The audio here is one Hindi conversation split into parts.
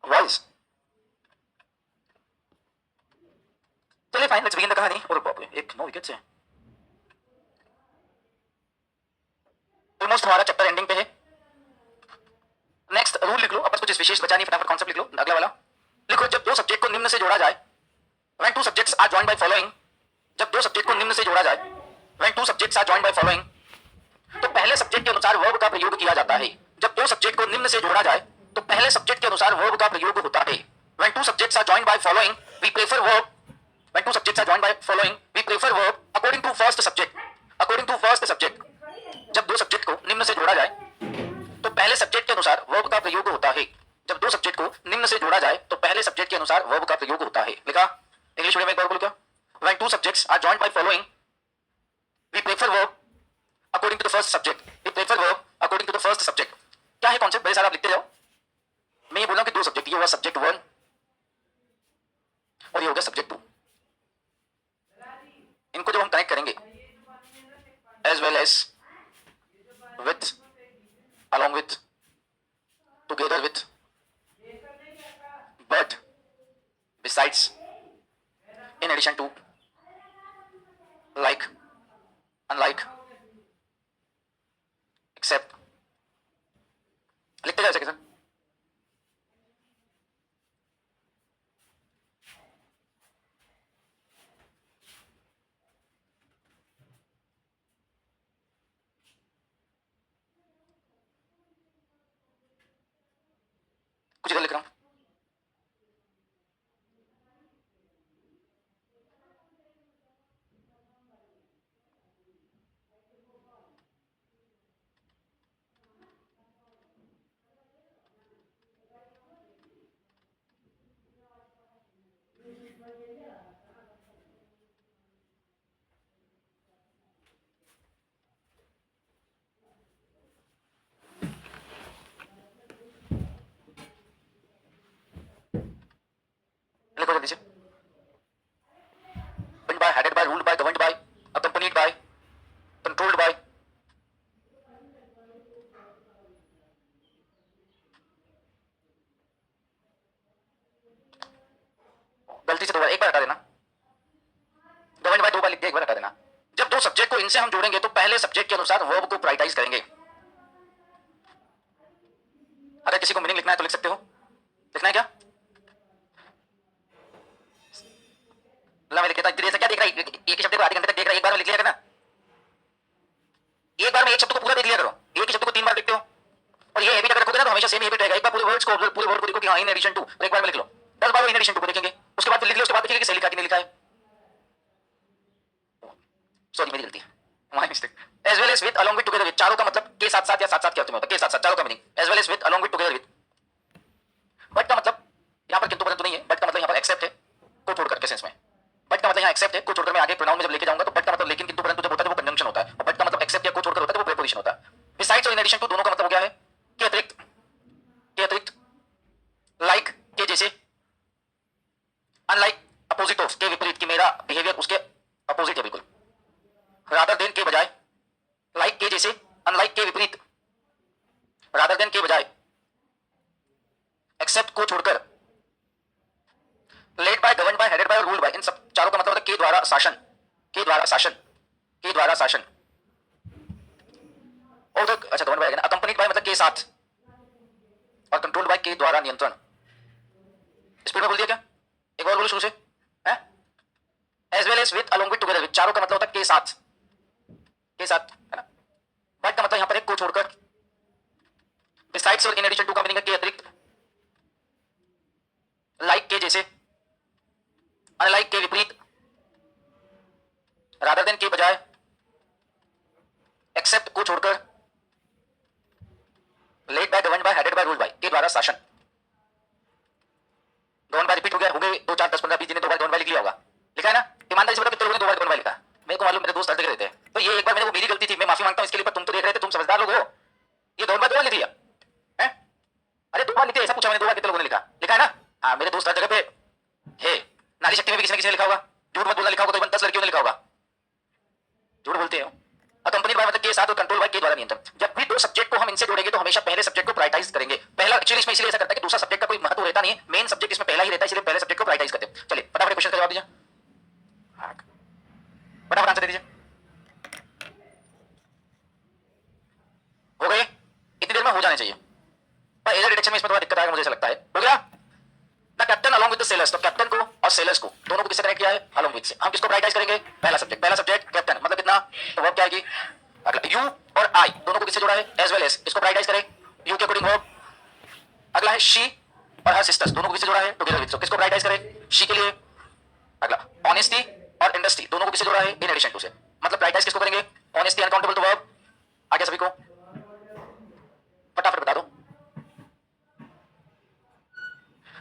वॉइस। चलिए फाइन, लेट्स बिगिन द कहानी। और बाप रे, एक 9 विकेट से ऑलमोस्ट हमारा चैप्टर एंडिंग पे है। नेक्स्ट रूल लिख लो, अब कुछ विशेष बचा नहीं, फटाफट कॉन्सेप्ट लिख लो। अगला वाला लिखो, जब दो सब्जेक्ट को निम्न से जोड़ा जाए, when two subjects are joined by following, जब दो सब्जेक्ट को निम्न से जोड़ा जाए, when two subjects are joined by following, तो पहले सब्जेक्ट के अनुसार वर्ब का प्रयोग किया जाता है। जब दो सब्जेक्ट को निम्न से जोड़ा जाए तो पहले सब्जेक्ट के अनुसार वर्ब का प्रयोग होता है। When two subjects are joined by following, we prefer verb, when two subjects are joined by following, we prefer verb according to first subject, according to first subject. जब दो सब्जेक्ट को निम्न से जोड़ा जाए तो पहले सब्जेक्ट के अनुसार वर्ब का प्रयोग होता है। जब दो सब्जेक्ट को निम्न से जोड़ा जाए तो पहले सब्जेक्ट के अनुसार वर्ब का प्रयोग होता है। लिखा? इंग्लिश मीडियम में एक बार बोलो क्या? When two subjects are joined by following, we prefer verb according to the first subject, we prefer verb according to the first subject. क्या है कॉन्सेप्ट? बड़े सारे आप लिखते जाओ। मैं ये बोल रहा हूं कि दो सब्जेक्ट, ये होगा सब्जेक्ट 1 और ये होगा सब्जेक्ट 2। इनको जब हम कनेक्ट करेंगे as well as with, along with, together with, but, besides, in addition to, like, unlike, except, लिखते जाओ सर। कुछ इधर लिख रहा हूं। लिखो जल्दी से। Governed by, headed by, ruled by, governed by, accompanied by, controlled by, गलती से दो बार, एक बार हटा देना। गवर्नड बाय 2 बार लिख दिया, एक बार हटा देना। जब दो सब्जेक्ट को इनसे हम जोड़ेंगे तो पहले सब्जेक्ट के अनुसार वर्ब को प्रायोरिटाइज करेंगे। अगर किसी को मीनिंग लिखना है तो लिख सकते हो। लिखना है क्या? मैं लिख देता, देर से क्या देख रहा है? एक ही शब्द को आधे घंटे तक देख रहा है, एक बार में लिख लिया करना। एक बार में एक शब्द को पूरा देख लिया करो, एक ही शब्द को 3 बार लिखते हो। और ये हैबिट अगर रखोगे ना तो हमेशा सेम हैबिट रहेगा। एक बार पूरे वर्ड्स को, पूरे वर्ड को देखो कि हाँ इन एडिशन टू, और एक बार में लिख लो। 10 बार इन एडिशन टू को देखेंगे, उसके बाद फिर लिख लो, उसके बाद देखेंगे कि सही लिखा कि नहीं लिखा है। सॉरी मेरी गलती है, my mistake. As well as with, along with, together with, चारों का मतलब के साथ साथ या साथ साथ क्या होता है? के साथ साथ, चारों का meaning as well as with, along with, together with. But का मतलब यहाँ पर किंतु परंतु नहीं है, बट का मतलब यहाँ पर एक्सेप्ट है को छोड़कर के सेंस में। बट का मतलब यहाँ एक्सेप्ट है को छोड़कर, मैं आगे प्रोनाउन में जब लेके जाऊंगा तो बट का मतलब लेकिन किंतु परंतु जब होता है तो वो कंजंक्शन होता है, और बट का मतलब एक्सेप्ट या को छोड़कर होता है तो वो प्रीपोजिशन होता है। बिसाइड्स और इन एडिशन टू दोनों का मतलब हो गया है के अतिरिक्त, के अतिरिक्त, लाइक के जैसे, अनलाइक अपोजिट ऑफ के विपरीत, कि मेरा बिहेवियर उसके अपोजिट है बिल्कुल। रादर देन के बजाय, लाइक के जैसे, अनलाइक के विपरीत, रादर देन के बजाय, एक्सेप्ट को छोड़कर, led by, govern by, headed by और रूल्ड बाय, इन सब चारों का मतलब है के द्वारा शासन, के द्वारा शासन, के द्वारा शासन। और तो अच्छा गवर्न बाय, अकंपनीड बाय मतलब के साथ, और कंट्रोल्ड बाय के द्वारा नियंत्रण। स्पीड में बोल दिया क्या? एक और बोलो शुरू से। As well as with, along with, together with, चारों का मतलब होता है के साथ, के साथ, है ना। बट का मतलब यहां पर एक को छोड़कर। बिसाइड्स और इन एडिशन टू का मीनिंग है के अतिरिक्त, लाइक के जैसे, अनलाइक के विपरीत, रादर देन के बजाय, एक्सेप्ट को छोड़कर, led by, govern by, headed by, ruled by, के द्वारा शासन। गवर्न बाय रिपीट हो गया, हो गए 2 4 10 15 20 दिन 2 बार गवर्न बाय लिख लिया होगा। लिखा है ना? ईमानदारी से बताओ कितने लोगों ने 2 बार गवर्न बाय लिखा? मेरे को मालूम, मेरे दोस्त हर जगह रहते हैं। तो ये एक बार मैंने, वो मेरी गलती थी, मैं माफी मांगता हूं इसके लिए, पर तुम तो देख रहे थे, तुम समझदार लोग हो। ये गवर्न बाय 2 बार लिख लिया है? अरे 2 बार लिखे, ऐसा पूछा मैंने, 2 बार कितने लोगों ने लिखा? लिखा है ना? हाँ, मेरे दोस्त हर जगह पे है। नारी शक्ति में भी किसी ने लिखा होगा। झूठ मत बोलना लिखा होगा, तो 10 लड़कियों ने लिखा होगा। झूठ बोलते हो। अकंपनीड बाय मतलब के के साथ और कंट्रोल बाय के द्वारा नियंत्रण। जब भी दो सब्जेक्ट को हम इनसे जोड़ेंगे तो हमेशा पहले सब्जेक्ट को प्रायोरिटाइज करेंगे। पहला एक्चुअली इसमें इसलिए ऐसा करता है कि दूसरा सब्जेक्ट का कोई महत्व रहता नहीं है, मेन सब्जेक्ट इसमें पहला ही रहता है, इसलिए पहले सब्जेक्ट को प्रायोरिटाइज करते हैं। चलिए फटाफट क्वेश्चन का जवाब दीजिए, फटाफट आंसर दे दीजिए। हो गए? इतनी देर में हो जाने चाहिए, पर एरर डिटेक्शन में इसमें थोड़ा दिक्कत आएगा मुझे ऐसा लगता है। हो गया? The captain along with the sellers, तो कैप्टन को और सेलर्स को दोनों को किससे कनेक्ट किया है? अलॉन्ग विद से। हम किसको प्रायोरिटाइज करेंगे? पहला सब्जेक्ट कैप्टन, मतलब कितना? तो वर्ब क्या आएगी? अगला यू और आई दोनों को किससे जोड़ा है? एज वेल एज, इसको प्रायोरिटाइज करें यू के अकॉर्डिंग वर्ब। अगला है शी और हर सिस्टर्स, दोनों को किससे जोड़ा है? टुगेदर विद, तो किसको प्रायोरिटाइज करें? शी के लिए। अगला ऑनेस्टी और इंडस्ट्री, दोनों को किससे जोड़ा है? इन एडिशन टू से, मतलब प्रायोरिटाइज किसको करेंगे? Honesty uncountable to verb. आ गया सभी को? फटाफट बता दो,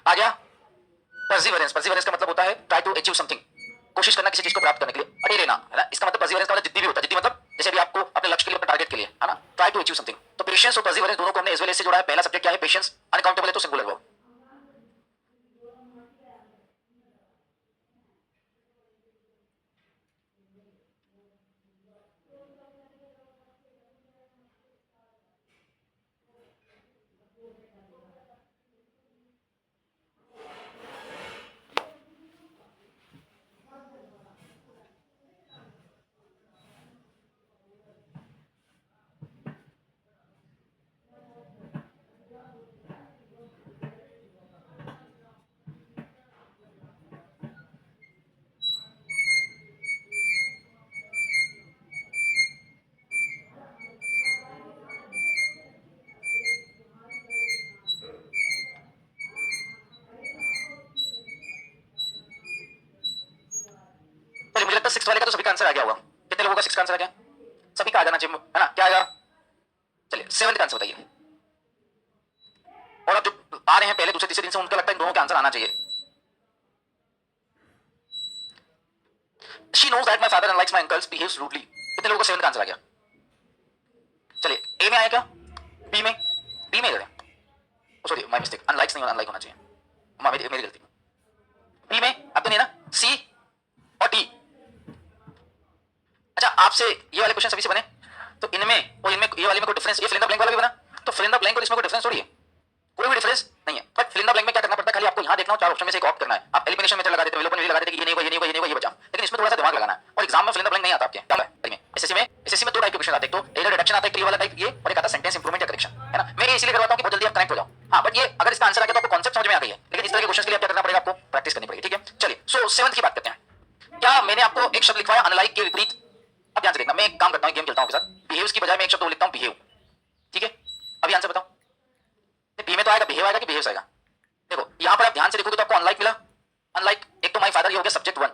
आ गया? परसिवरेंस, परसिवरेंस का मतलब होता है ट्राई टू अचीव समथिंग, कोशिश करना किसी चीज को प्राप्त करने के लिए, अड़े रहना, है ना? इसका मतलब परसिवरेंस का मतलब जिद्दी भी होता है। जिद्दी मतलब जैसे अभी आपको अपने लक्ष्य के लिए, अपने टारगेट के लिए, है ना, ट्राई टू अचीव समथिंग। तो पेशेंस और परसिवरेंस दोनों को हमने एज वेल एज से जोड़ा है। पहला सब्जेक्ट क्या है? पेशेंस। अनकाउंटेबल है तो सिंगुलर वर्ब। चलिए मुझे लगता है 6 वाले का तो सभी का आंसर आ गया होगा। कितने लोगों का 6 का आंसर आ गया? सभी का आ जाना चाहिए, है ना? क्या आएगा? चलिए 7 का आंसर बताइए। और अब जो आ रहे हैं पहले दूसरे तीसरे दिन से, उनको लगता है इन दोनों का आंसर आना चाहिए। She knows that my father unlikes my uncles behaves rudely, कितने लोगों का 7 का आंसर आ गया? चलिए ए में आया क्या? बी में? बी में सॉरी माय मिस्टेक, अनलाइक्स नहीं, अनलाइक होना चाहिए, मेरी गलती। बी में अब तो नहीं ना? सी और डी। अच्छा आपसे ये वाले क्वेश्चन सभी से बने, तो इनमें और इनमें ये वाले में कोई डिफरेंस? ये फिल इन द ब्लैंक वाला भी बना, तो फिल इन द ब्लैंक और इसमें कोई डिफरेंस थोड़ी है, कोई भी डिफरेंस नहीं है। But fill in the blank में क्या करना पड़ता है? खाली आपको यहां देखना हो, चार ऑप्शन में से एक ऑप्ट करना है। आप एलिमिनेशन मेथड लगा देते हो, लगा देते कि ये नहीं होगा, ये नहीं होगा, ये नहीं होगा, ये बचा। लेकिन इसमें थोड़ा सा दिमाग लगाना है, और एग्जाम में फिल इन द ब्लैंक नहीं आता आपके। क्या है एसएससी में दो टाइप के क्वेश्चन आते हैं, तो एरर रिडक्शन आता है, क्लियर वाला टाइप ये, और एक आता है सेंटेंस इंप्रूवमेंट या करेक्शन, है ना? मैं ये इसलिए करवाता हूं कि बहुत जल्दी आप कनेक्ट हो जाओ। हां बट ये अगर इसका आंसर आ गया तो आपको कांसेप्ट समझ में आ गई है, लेकिन इस तरह के क्वेश्चन के लिए क्या करना पड़ेगा? आपको प्रैक्टिस करनी पड़ेगी, ठीक है? चलिए सो 7th की बात करते हैं। क्या मैंने आपको एक शब्द लिखवाया अनलाइक के विपरीत? अब ध्यान से देखना, मैं एक काम करता हूं, गेम खेलता हूं आपके साथ। बिहेव्स की बजाय मैं एक शब्द लिखता हूं बिहेव, ठीक है? अभी आंसर बताओ, बी में तो आएगा बिहेव आएगा कि बिहेव्स आएगा? देखो यहां पर आप ध्यान से देखोगे तो आपको अनलाइक मिला। अनलाइक एक तो माय फादर, ये हो गया सब्जेक्ट 1,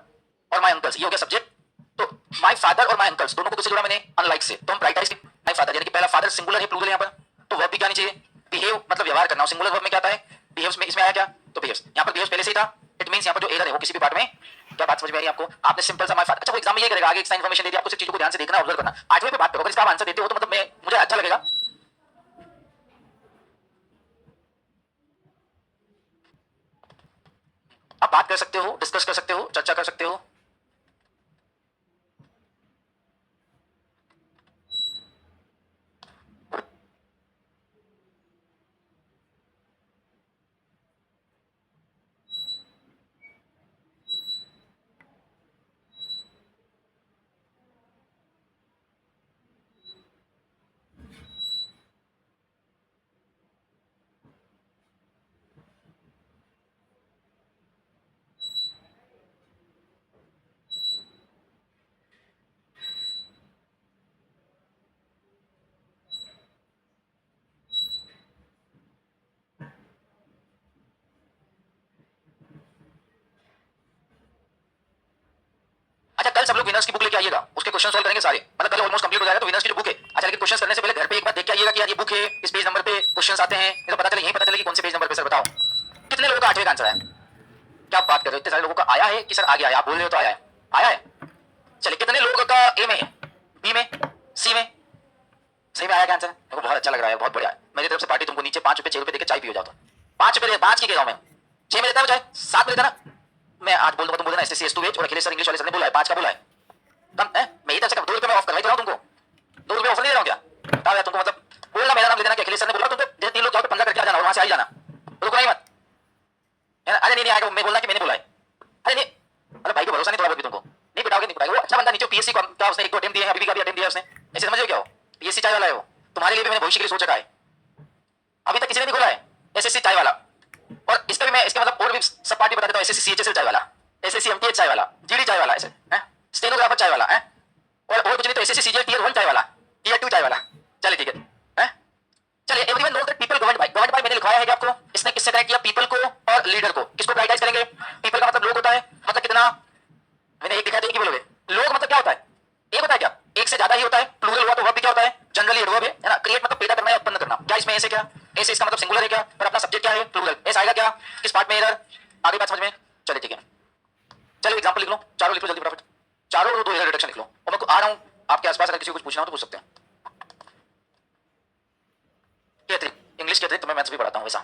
और माय अंकल्स ये हो गया सब्जेक्ट। तो माय फादर और माय अंकल्स दोनों को किससे जोड़ा मैंने? अनलाइक से। तो हम प्रायोरिटाइज माय फादर, यानी कि पहला फादर सिंगुलर है, प्लूरल है यहां पर, तो वर्ब भी क्या आनी चाहिए? बिहेव, मतलब व्यवहार करना। सिंगुलर वर्ब में क्या आता है? बिहेव्स में। इसमें आया क्या? तो बिहेव्स। यहां पर बिहेव्स पहले से ही था, इट मींस यहां पर जो एरर है वो किसी भी पार्ट में, क्या बात समझ में आ रही है आपको? आपने सिंपल सा माय फादर, अच्छा वो एग्जाम में ये करेगा, आगे एक्स्ट्रा इन्फॉर्मेशन दे दी आपको, सिर्फ चीजों को ध्यान से देखना, ऑब्जर्व करना। 8वें पे बात करो, अगर इसका आप आंसर देते हो तो मतलब मैं, मुझे अच्छा लगेगा। आप बात कर सकते हो, डिस्कस कर सकते हो, चर्चा कर सकते हो। अच्छा कल सब लोग विनर्स की बुक लेके आइएगा, उसके क्वेश्चन सॉल्व करेंगे सारे, मतलब कल ऑलमोस्ट कंप्लीट हो जाएगा। तो विनर्स की जो बुक है, अच्छा लेकिन क्वेश्चन करने से पहले घर पे एक बार देख के आइएगा कि यार ये बुक है, इस पेज नंबर पे क्वेश्चन आते हैं, तो पता चले, यही पता चले कि कौन से पेज नंबर पे। सर बताओ कितने लोगों का 8वें का आंसर है? क्या बात कर रहे हो, इतने सारे लोगों का आया है कि सर आ गया है? आप बोल रहे हो तो आया है, आया है। चलिए कितने लोगों का ए में है, बी में, सी में? सही में आया क्या आंसर? मेरे को बहुत अच्छा लग रहा है, बहुत बढ़िया। मेरी तरफ से पार्टी तुमको, नीचे 5 रुपए 6 रुपए देके चाय पियो जाओ। तो 5 रुपए 5 की कह रहा हूं मैं, 6 में देता हूं चाय, 7 में देता ना। मैं आज बोल दूंगा, तुम बोल देना एसएससी एस2 वेज, और अखिलेश सर इंग्लिश वाले सर ने बोला है 5 का बोला है। कम है, मैं ही तरफ से 2 रुपए में ऑफ करवाई तो रहा हूं तुमको, 2 रुपए ऑफर नहीं अच्छा बंदा नीचे पीएससी का उसने एक तो अटेम्प्ट दिया है, अभी भी का भी अटेम्प्ट दिया उसने, ऐसे समझ रहे हो क्या हो? पीएससी चाय वाला है वो, तुम्हारे लिए भी मैंने भविष्य के लिए सोच रखा है, अभी तक किसी ने नहीं खोला है एसएससी चाय वाला। और इसका भी मैं इसके मतलब और भी सब पार्टी बता देता हूँ, एसएससी सीएचएसएल चाय वाला, एसएससी एमटीएच चाय वाला, जीडी चाय वाला, ऐसे हैं, स्टेनोग्राफर चाय वाला है, और कुछ नहीं तो एसएससी सीजीएल टियर 1 चाय वाला, टियर 2 चाय वाला। चलिए ठीक है, चलिए everyone knows that people governed by मैंने लिखवाया है कि आपको, इसने किससे कनेक्ट किया, पीपल को और लीडर को। किसको प्रायोरिटाइज करेंगे? पीपल का मतलब लोग होता है, मतलब कितना, मैंने एक लिखा है, एक ही बोलोगे। लोग मतलब क्या होता है? एक होता है क्या? एक से ज्यादा ही होता है। प्लूरल हुआ तो वर्ब भी क्या होता है? जनरली एडवर्ब है ना। क्रिएट मतलब पैदा करना या उत्पन्न करना। क्या इसमें ऐसे, क्या ऐसे, इसका मतलब सिंगुलर है क्या, पर अपना सब्जेक्ट क्या है? प्लूरल। ऐसा आएगा क्या? किस पार्ट में एरर? आगे बात समझ में? चलिए ठीक है, चलिए एग्जांपल लिख लो, चारों लिख लो जल्दी फटाफट, चारों दो एरर डिटेक्शन लिख लो। और मैं आ रहा हूं आपके आसपास, अगर किसी को कुछ पूछना हो तो पूछ सकते हैं। इंग्लिश के अतिरिक्त तो मैं मैथ्स भी पढ़ाता हूं वैसा।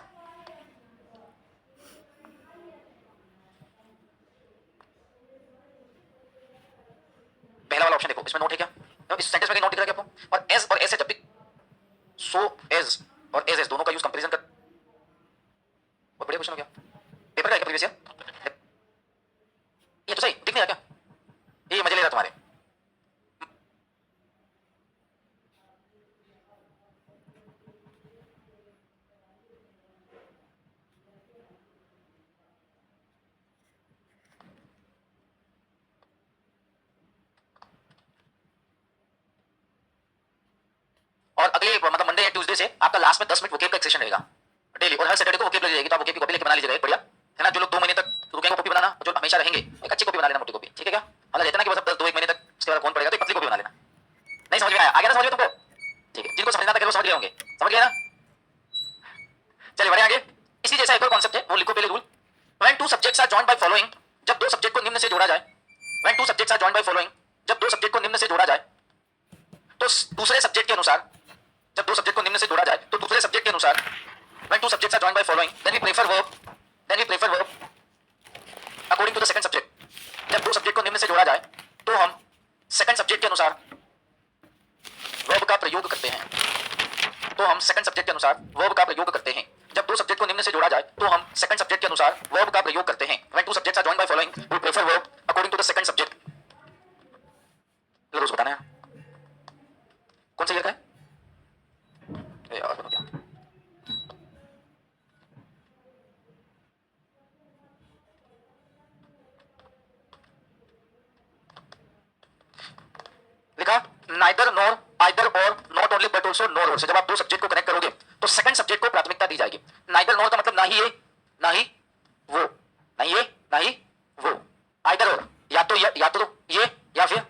पहला वाला ऑप्शन देखो, इसमें नोट है क्या? तो इस सेंटेंस में कहीं नोट दिख रहा है क्या आपको? और एज और एस है, जब भी सो एज और एज दोनों का यूज कंपैरिजन कर, बहुत बढ़िया क्वेश्चन हो गया। पेपर का है क्या प्रीवियस ईयर? ये तो सही दिख नहीं रहा क्या? ये मजे ले रहा तुम्हारे। और अगले मतलब मंडे या ट्यूसडे से आपका लास्ट में 10 मिनट वोकेब का एक सेशन रहेगा डेली, और हर सैटरडे को वोकेब लग जाएगी, तो आप वोकेब की कॉपी लेके बना लीजिएगा एक बढ़िया, है ना। जो लोग 2 महीने तक रुकेंगे कॉपी बनाना, जो हमेशा रहेंगे एक अच्छी कॉपी बना लेना, मोटी कॉपी, ठीक है क्या? मतलब रहता ना कि बस 2-1 महीने तक उसके बाद कौन पड़ेगा, तो एक पतली कॉपी बना लेना। नहीं समझ में आया? आ गया ना समझ में तुमको? ठीक है, जिनको समझना था वो समझ गए होंगे, समझ गए ना? चलिए बढ़े आगे। इसी जैसा एक और कॉन्सेप्ट है, वो लिखो पहले rule. When two subjects are joined by following, जब दो सब्जेक्ट को निम्न से जोड़ा जाए। When two subjects are joined by following, जब दो सब्जेक्ट को निम्न से जोड़ा जाए, तो दूसरे सब्जेक्ट के अनुसार, जब दो सब्जेक्ट को निम्न से जोड़ा जाए तो दूसरे सब्जेक्ट के अनुसार, when two subjects are joined by following, then we prefer verb according to the second subject। जब दो सब्जेक्ट को निम्न से जोड़ा जाए तो हम सेकंड सब्जेक्ट के अनुसार verb का प्रयोग करते हैं, तो हम सेकंड सब्जेक्ट के अनुसार verb का प्रयोग करते हैं। जब दो सब्जेक्ट को निम्न से जोड़ा जाए तो हम सेकंड सब्जेक्ट के अनुसार verb का प्रयोग करते हैं। when two subjects are joined by following, we prefer verb according to the second subject। रोज बताना है कौन सा ईयर का है यार, क्या लिखा? नाइदर नॉर, आइदर और, not only but also nor और से जब आप दो सब्जेक्ट को कनेक्ट करोगे तो सेकंड सब्जेक्ट को प्राथमिकता दी जाएगी। नाइदर नॉर का मतलब ना ही ये ना ही वो, ना ये ना ही वो। आइदर और, या तो ये या फिर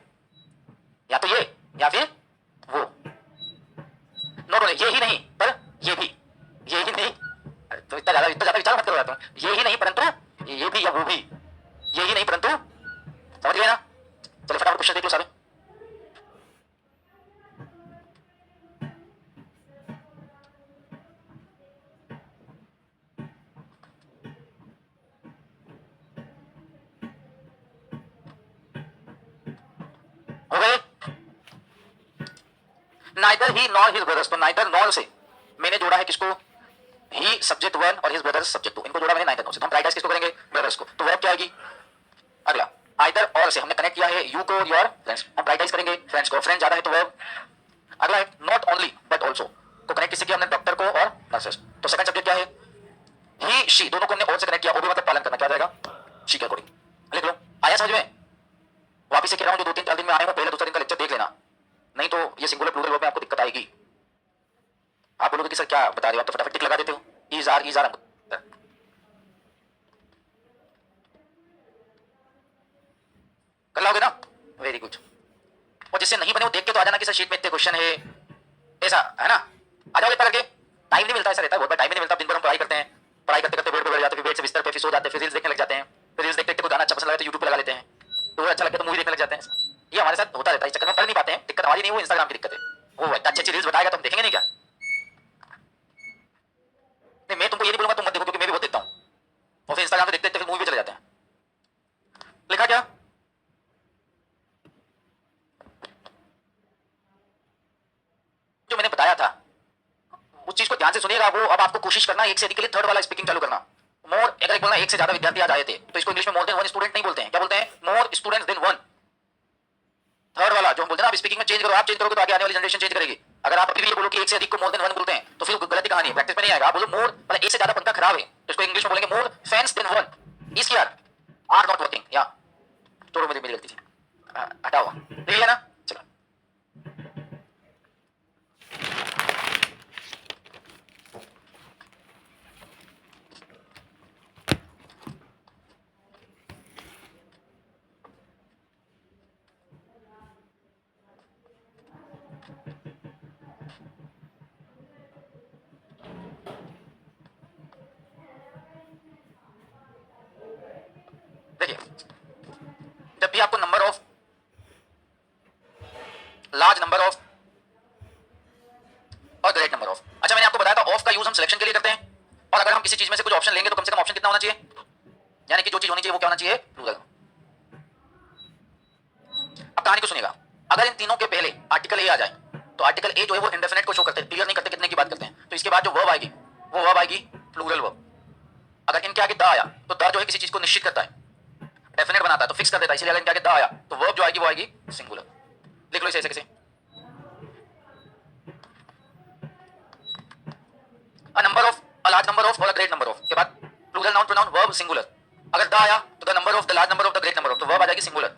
या तो ये या फिर वो। नॉट ओनली, ये ही नहीं पर ये भी, ये ही नहीं, तो इतना ज्यादा विचार मत करो तुम, ये ही नहीं परंतु ये भी या वो भी, ये ही नहीं परंतु, समझ गए ना? चलो फटाफट क्वेश्चन देख लो सारे। हो गए? नाइदर ही नॉर हिज ब्रदर्स, तो नाइदर नॉर से मैंने जोड़ा है किसको? ही सब्जेक्ट 1 और हिज ब्रदर्स सब्जेक्ट 2, इनको जोड़ा मैंने नाइदर नॉर से, तो हम प्रायोरिटाइज किसको करेंगे? ब्रदर्स को। तो वर्ब क्या आएगी? अगला आइदर और से हमने कनेक्ट किया है यू को और योर फ्रेंड्स, हम प्रायोरिटाइज करेंगे फ्रेंड्स को, फ्रेंड ज्यादा है तो वर्ब। अगला है नॉट ओनली बट आल्सो, तो कनेक्ट किससे किया हमने? डॉक्टर को और नर्सेस, तो सेकंड सब्जेक्ट क्या है? ही शी, दोनों को हमने और से कनेक्ट किया, वो भी मतलब पालन करना, क्या जाएगा? शी के अकॉर्डिंग। लिख लो, आया समझ में? वापिस से कह रहा हूं, जो 2-3-4 दिन में आए हो पहले दूसरे दिन का लेक्चर देख लेना, नहीं तो ये सिंगुलर प्लूरल वर्ब में आपको दिक्कत आएगी। आप बोलोगे कि सर क्या बता रहे हो, आप तो फटाफट टिक लगा देते हो, इज आर कर लाओगे ना? Very good. और जिससे नहीं बने वो देख के तो आ जाना कि सर शीट में इतने क्वेश्चन है, ऐसा है ना, आ जाओगे इतना करके। टाइम नहीं मिलता, ऐसा रहता है, बहुत टाइम नहीं मिलता, दिन भर हम पढ़ाई करते हैं, पढ़ाई करते करते बेड पर बैठ जाते हैं, फिर बेड से बिस्तर पे फिर सो जाते हैं, फिर रील्स देखने लग जाते हैं, फिर रील्स देखते देखते कोई गाना अच्छा पसंद लगा तो यूट्यूब पे लगा लेते हैं, तो अच्छा लगे तो मूवी देखने लग जाते हैं। ये हमारे साथ होता रहता है, इस चक्कर में पढ़ नहीं पाते हैं। दिक्कत हमारी नहीं, वो इंस्टाग्राम की दिक्कत है। वो अच्छी अच्छी रील्स बताएगा तो हम देखेंगे नहीं क्या? नहीं, मैं तुमको ये नहीं बोलूंगा तुम मत देखो, क्योंकि मैं भी बहुत देखता हूँ, और फिर इंस्टाग्राम पे देखते देखते फिर मूवी पे चले जाते हैं। लिखा क्या? जो मैंने बताया था उस चीज को ध्यान से सुनिएगा। वो अब आपको कोशिश करना एक से अधिक के लिए थर्ड वाला स्पीकिंग चालू करना। मोर, अगर एक बोलना एक से ज्यादा विद्यार्थी आज आए थे तो इसको इंग्लिश में मोर देन वन स्टूडेंट नहीं बोलते हैं, क्या बोलते हैं? More students than one. जो हम बोलते हैं ना, आप स्पीकिंग में चेंज करो, आप चेंज करोगे तो आगे आने वाली जनरेशन चेंज करेगी। अगर आप अभी भी ये बोलो कि एक से अधिक को मोर देन वन बोलते हैं तो फिर गलत कहानी है, प्रैक्टिस में नहीं आएगा। आप बोलो मोर मतलब एक से ज्यादा पंखा खराब है तो इसको इंग्लिश में बोलेंगे more fans than one is here are not working. या छोड़ो, मेरी गलती थी, हटाओ, ले लिया ना, चलो। देखिए, जब भी आपको number of large number of और ग्रेट नंबर ऑफ, अच्छा मैंने आपको बताया था ऑफ का यूज हम सिलेक्शन के लिए करते हैं, और अगर हम किसी चीज में से कुछ ऑप्शन लेंगे तो कम से कम ऑप्शन कितना होना चाहिए, यानी कि जो चीज होनी चाहिए वो क्या होना चाहिए, प्लूरल। अब कहानी को सुनिएगा, अगर इन तीनों के पहले आर्टिकल ए आ जाए तो आर्टिकल ए जो है वो इंडेफिनेट को शो करते हैं, क्लियर नहीं करते कितने की बात करते हैं, तो इसके बाद जो वर्ब आएगी वो वर्ब आएगी प्लूरल वर्ब। अगर इनके आगे द आया तो द जो है किसी चीज को निश्चित करता है, डेफिनेट बनाता है, तो फिक्स कर देता है, इसलिए अगर इनके आगे द आया तो वर्ब जो आएगी वो आएगी सिंगुलर। लिख लो इसे ऐसे कैसे, a number of a large number of और a great number of के बाद plural noun pronoun verb singular. अगर द आया तो the number of the large number of the great number of, तो वर्ब आ जाएगी singular.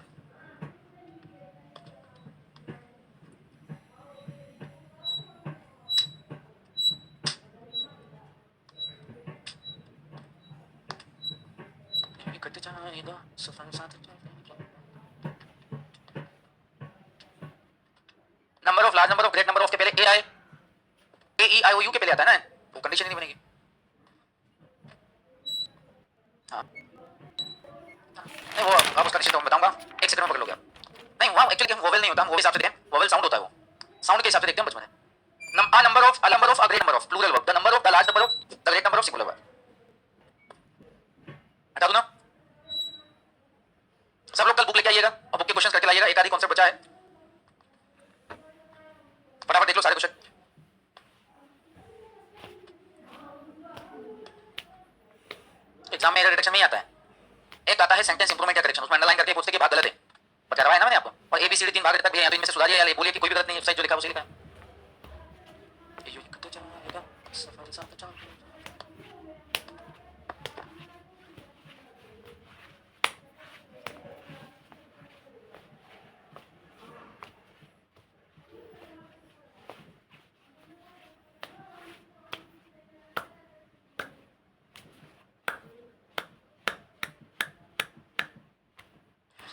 Number of large number of great number of के पहले ए आए, ए ई आई ओ यू के पहले आता है ना, वो कंडीशन नहीं बनेगी। हाँ नहीं, वो अब उसका कंडीशन तो मैं बताऊंगा, एक सेकंड में पकड़ लोगे आप। नहीं वहाँ एक्चुअली वोवेल नहीं होता, हम वोवेल हिसाब से देखते हैं, वोवेल साउंड होता है, वो साउंड के हिसाब से देखते हैं बचपन में। Number of a great number of plural verb, the number of the large number of the great number of singular verb. हटा दो ना, सब लोग कल बुक लेके आइएगा और बुक के क्वेश्चन करके लाइएगा, एक आधी कॉन्सेप्ट बचा है, फटाफट देख लो सारे क्वेश्चन। एग्जाम में एरर डिटेक्शन में ही आता है, एक आता है सेंटेंस इंप्रूवमेंट या करेक्शन, उसमें अंडरलाइन करके पूछते कि बात गलत है, करवाया ना मैंने आपको, और एबीसीडी 3 भाग तक भी है, तो इनमें से सुधारिए या बोलिए कि कोई भी गलत नहीं है, साइड जो लिखा है वो सही लिखा है।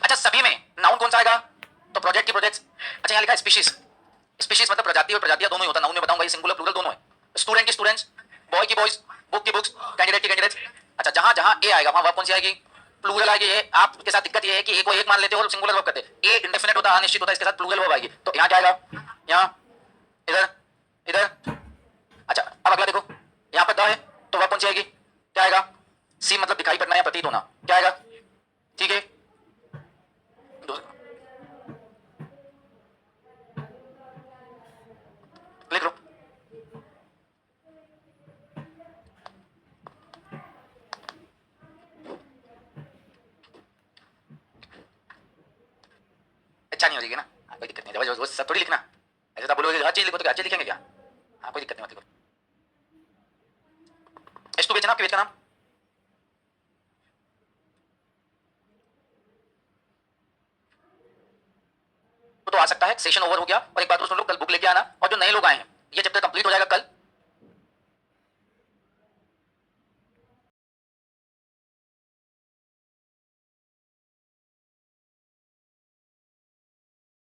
अच्छा सभी में नाउन कौन सा आएगा, तो प्रोजेक्ट की प्रोजेक्ट्स। अच्छा यहाँ लिखा है स्पीशीज, स्पीशीज मतलब प्रजाति और प्रजातियां दोनों ही होता है, नाउन में बताऊंगा ये सिंगुलर प्लूरल दोनों है। स्टूडेंट की स्टूडेंट्स, बॉय की बॉयज, बुक की बुक्स, कैंडिडेट की कैंडिडेट्स। अच्छा जहां जहां ए आएगा वहां वर्ब कौन सी आएगी, प्लूरल आएगी। ये आपके साथ दिक्कत ये है कि ए को एक मान लेते हो और सिंगुलर वर्ब करते हैं, ए इंडेफिनिट होता है, अनिश्चित होता है, इसके साथ प्लूरल वर्ब आएगी, तो यहाँ क्या आएगा, यहाँ इधर इधर। अच्छा अब अगला देखो, यहाँ पर द है तो वर्ब कौन सी आएगी, क्या आएगा, सी मतलब दिखाई पड़ना या प्रतीत होना, क्या आएगा, ठीक है लिख लो। अच्छा नहीं हो जाएगी ना, कोई दिक्कत नहीं है, सब थोड़ी लिखना, ऐसे तो बोलोगे हर चीज लिखो तो हर चीज लिखेंगे क्या, हाँ कोई दिक्कत नहीं, मत लिखो। एस टू बेचना, आपके बेच का नाम तो आ सकता है, सेशन ओवर हो गया, और एक बात तो सुन लो, कल बुक लेके आना, और जो नए लोग आए हैं ये चैप्टर कंप्लीट हो जाएगा कल,